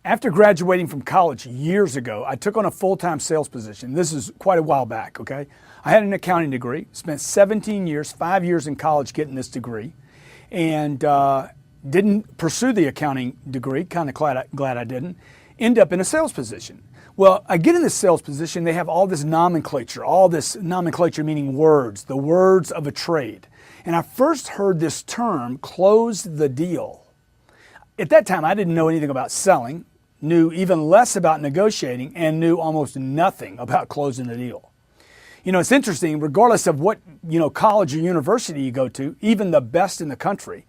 After graduating from college years ago, I took on a full-time sales position. This is quite a while back, okay? I had an accounting degree, spent 17 years, 5 years in college getting this degree, and didn't pursue the accounting degree, kind of glad I didn't, end up in a sales position. Well, I get in this sales position, they have all this nomenclature meaning words, the words of a trade. And I first heard this term, close the deal. At that time, I didn't know anything about selling, knew even less about negotiating, and knew almost nothing about closing the deal. You know, it's interesting, regardless of what, college or university you go to, even the best in the country,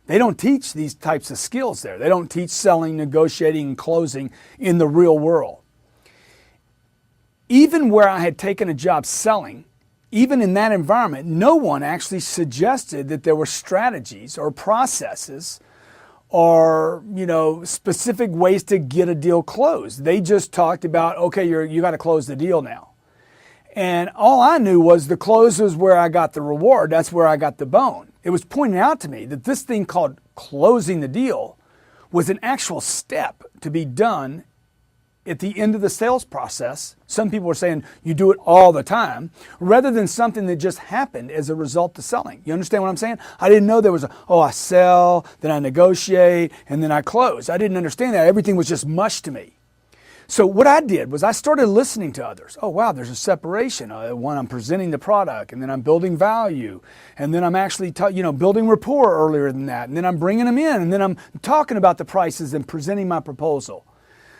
they don't teach these types of skills there. They don't teach selling, negotiating, and closing in the real world. Even where I had taken a job selling, even in that environment, no one actually suggested that there were strategies or processes or, specific ways to get a deal closed. They just talked about, okay, you got to close the deal now. And all I knew was the close was where I got the reward. That's where I got the bone. It was pointed out to me that this thing called closing the deal was an actual step to be done at the end of the sales process. Some people are saying you do it all the time, rather than something that just happened as a result of selling. You understand what I'm saying? I didn't know there was I sell, then I negotiate, and then I close. I didn't understand that. Everything was just mush to me. So what I did was I started listening to others. Oh, wow, there's a separation. One, I'm presenting the product, and then I'm building value, and then I'm actually building rapport earlier than that, and then I'm bringing them in, and then I'm talking about the prices and presenting my proposal.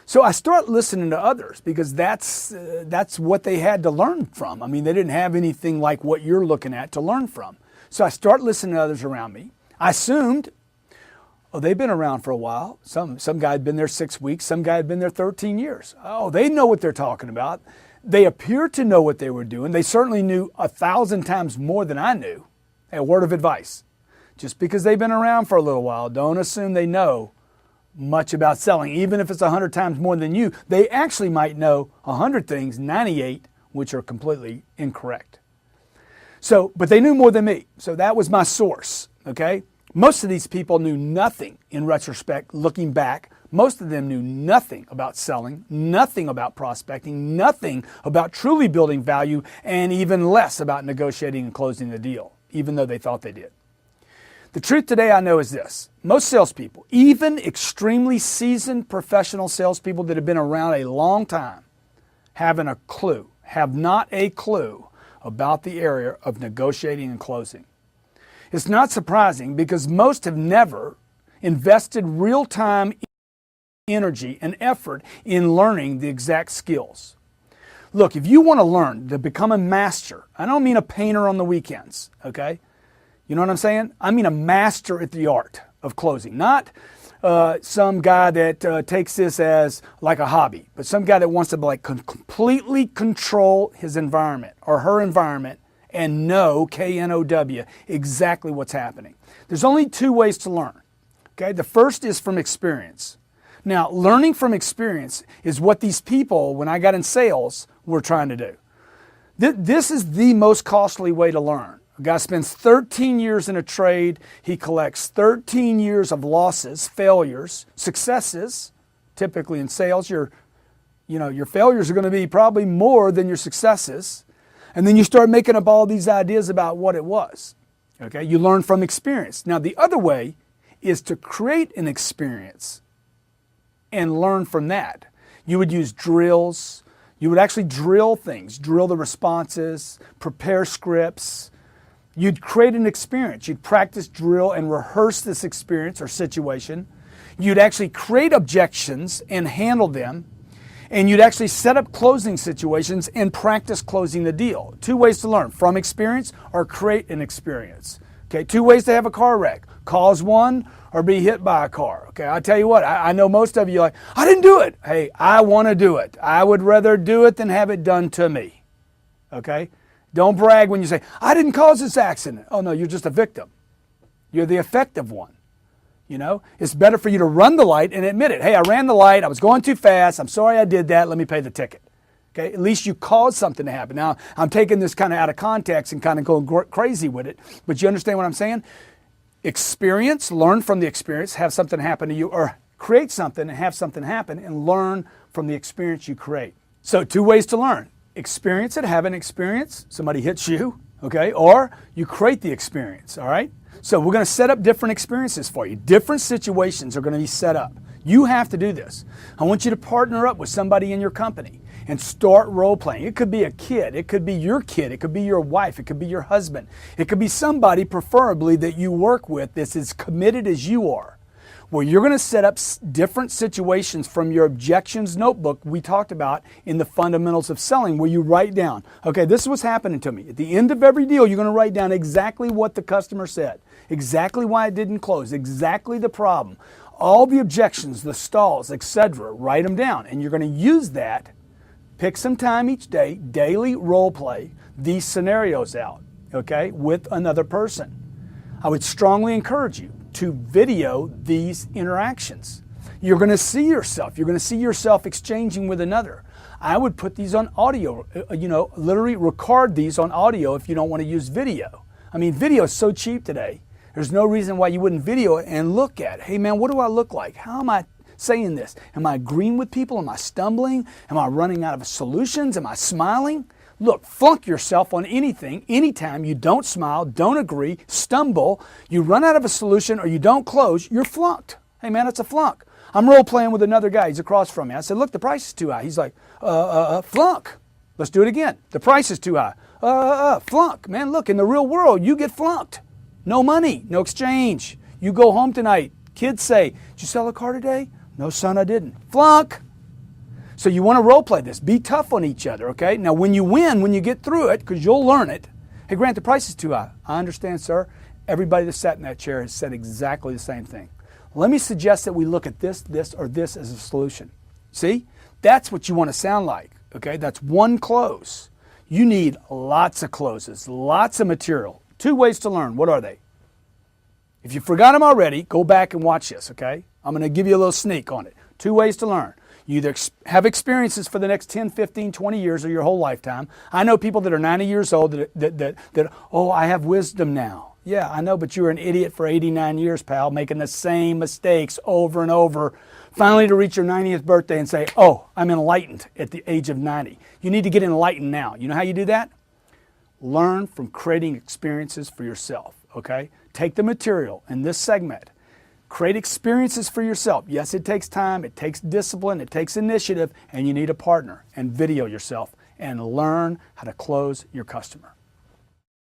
So I start listening to others because that's what they had to learn from. I mean, they didn't have anything like what you're looking at to learn from. So I start listening to others around me. I assumed, they've been around for a while. Some guy had been there 6 weeks. Some guy had been there 13 years. They know what they're talking about. They appear to know what they were doing. They certainly knew 1,000 times more than I knew. A word of advice. Just because they've been around for a little while, don't assume they know much about selling. Even if it's 100 times more than you, they actually might know 100 things, 98 which are completely incorrect. But they knew more than me. So that was my source, okay? Most of these people knew nothing in retrospect, looking back. Most of them knew nothing about selling, nothing about prospecting, nothing about truly building value, and even less about negotiating and closing the deal, even though they thought they did. The truth today I know is this. Most salespeople, even extremely seasoned professional salespeople that have been around a long time, have not a clue about the area of negotiating and closing. It's not surprising because most have never invested real-time energy and effort in learning the exact skills. Look, if you want to learn to become a master, I don't mean a painter on the weekends, okay? You know what I'm saying? I mean a master at the art of closing, not some guy that takes this as like a hobby, but some guy that wants to completely control his environment or her environment and know, K-N-O-W, exactly what's happening. There's only two ways to learn, okay? The first is from experience. Now, learning from experience is what these people, when I got in sales, were trying to do. This is the most costly way to learn. A guy spends 13 years in a trade. He collects 13 years of losses, failures, successes. Typically in sales, your failures are going to be probably more than your successes. And then you start making up all these ideas about what it was. Okay? You learn from experience. Now, the other way is to create an experience and learn from that. You would use drills. You would actually drill things, drill the responses, prepare scripts. You'd create an experience. You'd practice, drill, and rehearse this experience or situation. You'd actually create objections and handle them. And you'd actually set up closing situations and practice closing the deal. Two ways to learn, from experience or create an experience. Okay, two ways to have a car wreck. Cause one or be hit by a car. Okay, I'll tell you what, I know most of you are like, I didn't do it. Hey, I want to do it. I would rather do it than have it done to me. Okay? Don't brag when you say, I didn't cause this accident. Oh no, you're just a victim. You're the effective one. It's better for you to run the light and admit it. Hey, I ran the light. I was going too fast. I'm sorry I did that. Let me pay the ticket. Okay, at least you caused something to happen. Now, I'm taking this kind of out of context and kind of going crazy with it, but you understand what I'm saying? Experience, learn from the experience, have something happen to you, or create something and have something happen and learn from the experience you create. So 2 ways to learn. Experience it, have an experience, somebody hits you, okay? Or you create the experience, all right? So we're going to set up different experiences for you. Different situations are going to be set up. You have to do this. I want you to partner up with somebody in your company and start role playing. It could be a kid. It could be your kid. It could be your wife. It could be your husband. It could be somebody preferably that you work with that's as committed as you are, where you're going to set up different situations from your objections notebook we talked about in the fundamentals of selling, where you write down, okay, this is what's happening to me. At the end of every deal, you're going to write down exactly what the customer said, exactly why it didn't close, exactly the problem, all the objections, the stalls, etc. Write them down, and you're going to use that. Pick some time each day, daily role play these scenarios out, okay, with another person. I would strongly encourage you to video these interactions. You're going to see yourself. You're going to see yourself exchanging with another. I would put these on audio, literally record these on audio if you don't want to use video. I mean, video is so cheap today. There's no reason why you wouldn't video it and look at it. Hey man, what do I look like? How am I saying this? Am I agreeing with people? Am I stumbling? Am I running out of solutions? Am I smiling? Look, flunk yourself on anything, anytime you don't smile, don't agree, stumble, you run out of a solution or you don't close, you're flunked. Hey man, it's a flunk. I'm role playing with another guy, he's across from me. I said, look, the price is too high. He's like, flunk. Let's do it again. The price is too high. Flunk. Man, look, in the real world, you get flunked. No money, no exchange. You go home tonight. Kids say, did you sell a car today? No, son, I didn't. Flunk. So you want to role play this. Be tough on each other, okay? Now, when you win, when you get through it, because you'll learn it, hey, Grant, the price is too high. I understand, sir. Everybody that sat in that chair has said exactly the same thing. Let me suggest that we look at this, or this as a solution. See? That's what you want to sound like, okay? That's one close. You need lots of closes, lots of material. 2 ways to learn. What are they? If you forgot them already, go back and watch this, okay? I'm going to give you a little sneak on it. 2 ways to learn. You either have experiences for the next 10, 15, 20 years or your whole lifetime. I know people that are 90 years old that I have wisdom now. Yeah, I know, but you were an idiot for 89 years, pal, making the same mistakes over and over, finally to reach your 90th birthday and say, oh, I'm enlightened at the age of 90. You need to get enlightened now. You know how you do that? Learn from creating experiences for yourself, okay? Take the material in this segment. Create experiences for yourself. Yes, it takes time, it takes discipline, it takes initiative, and you need a partner. And video yourself and learn how to close your customer.